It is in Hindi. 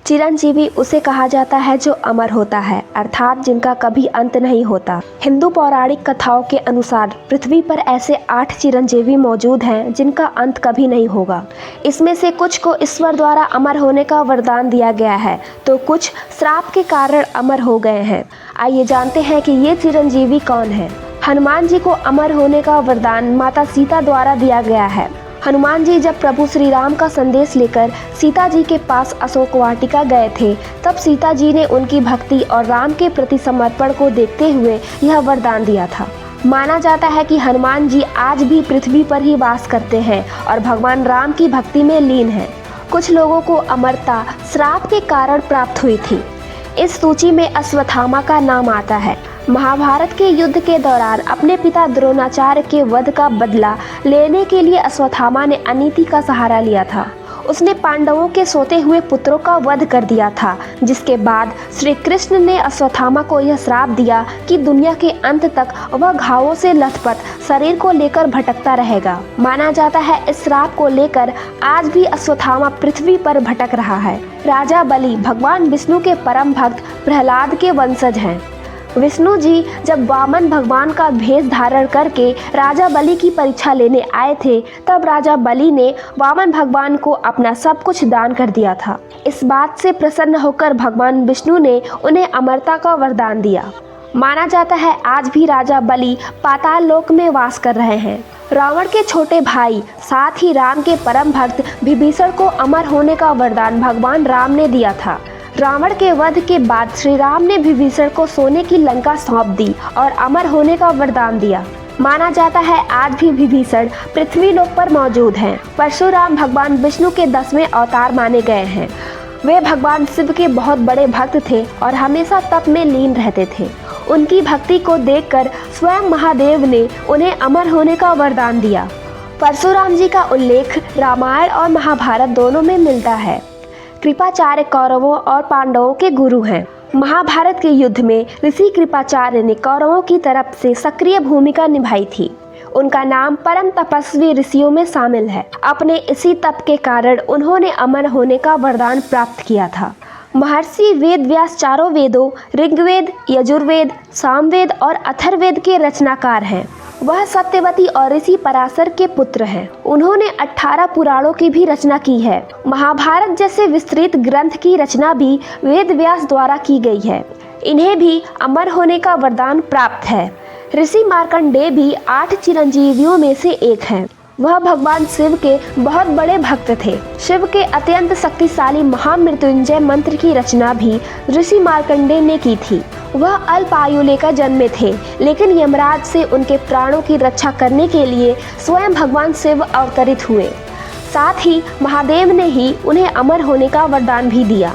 चिरंजीवी उसे कहा जाता है जो अमर होता है, अर्थात जिनका कभी अंत नहीं होता। हिंदू पौराणिक कथाओं के अनुसार पृथ्वी पर ऐसे 8 चिरंजीवी मौजूद हैं जिनका अंत कभी नहीं होगा। इसमें से कुछ को ईश्वर द्वारा अमर होने का वरदान दिया गया है, तो कुछ श्राप के कारण अमर हो गए हैं। आइए जानते हैं कि ये चिरंजीवी कौन है। हनुमान जी को अमर होने का वरदान माता सीता द्वारा दिया गया है। हनुमान जी जब प्रभु श्री राम का संदेश लेकर सीता जी के पास अशोक वाटिका गए थे, तब सीता जी ने उनकी भक्ति और राम के प्रति समर्पण को देखते हुए यह वरदान दिया था। माना जाता है कि हनुमान जी आज भी पृथ्वी पर ही वास करते हैं और भगवान राम की भक्ति में लीन हैं। कुछ लोगों को अमरता श्राप के कारण प्राप्त हुई थी। इस सूची में अश्वत्थामा का नाम आता है। महाभारत के युद्ध के दौरान अपने पिता द्रोणाचार्य के वध का बदला लेने के लिए अश्वत्थामा ने अनीति का सहारा लिया था। उसने पांडवों के सोते हुए पुत्रों का वध कर दिया था, जिसके बाद श्री कृष्ण ने अश्वत्थामा को यह श्राप दिया कि दुनिया के अंत तक वह घावों से लथपथ शरीर को लेकर भटकता रहेगा। माना जाता है इस श्राप को लेकर आज भी अश्वत्थामा पृथ्वी पर भटक रहा है। राजा बलि भगवान विष्णु के परम भक्त प्रहलाद के वंशज हैं। विष्णु जी जब वामन भगवान का भेष धारण करके राजा बलि की परीक्षा लेने आए थे, तब राजा बलि ने वामन भगवान को अपना सब कुछ दान कर दिया था। इस बात से प्रसन्न होकर भगवान विष्णु ने उन्हें अमरता का वरदान दिया। माना जाता है आज भी राजा बलि पाताल लोक में वास कर रहे हैं। रावण के छोटे भाई साथ ही राम के परम भक्त विभीषण को अमर होने का वरदान भगवान राम ने दिया था। रावण के वध के बाद श्री राम ने विभीषण को सोने की लंका सौंप दी और अमर होने का वरदान दिया। माना जाता है आज भी विभीषण पृथ्वी लोक पर मौजूद हैं। परशुराम भगवान विष्णु के 10वें अवतार माने गए हैं। वे भगवान शिव के बहुत बड़े भक्त थे और हमेशा तप में लीन रहते थे। उनकी भक्ति को देखकर स्वयं महादेव ने उन्हें अमर होने का वरदान दिया। परशुराम जी का उल्लेख रामायण और महाभारत दोनों में मिलता है। कृपाचार्य कौरवों और पांडवों के गुरु हैं। महाभारत के युद्ध में ऋषि कृपाचार्य ने कौरवों की तरफ से सक्रिय भूमिका निभाई थी। उनका नाम परम तपस्वी ऋषियों में शामिल है। अपने इसी तप के कारण उन्होंने अमर होने का वरदान प्राप्त किया था। महर्षि वेद व्यास चारों वेदों ऋग्वेद, यजुर्वेद, सामवेद और अथर्ववेद के रचनाकार हैं। वह सत्यवती और ऋषि पराशर के पुत्र हैं। उन्होंने 18 पुराणों की भी रचना की है। महाभारत जैसे विस्तृत ग्रंथ की रचना भी वेद व्यास द्वारा की गई है। इन्हें भी अमर होने का वरदान प्राप्त है। ऋषि मार्कंडेय भी 8 चिरंजीवियों में से एक हैं। वह भगवान शिव के बहुत बड़े भक्त थे। शिव के अत्यंत शक्तिशाली महामृत्युंजय मंत्र की रचना भी ऋषि मार्कंडेय ने की थी। वह अल्प आयु लेकर जन्मे थे, लेकिन यमराज से उनके प्राणों की रक्षा करने के लिए स्वयं भगवान शिव अवतरित हुए। साथ ही महादेव ने ही उन्हें अमर होने का वरदान भी दिया।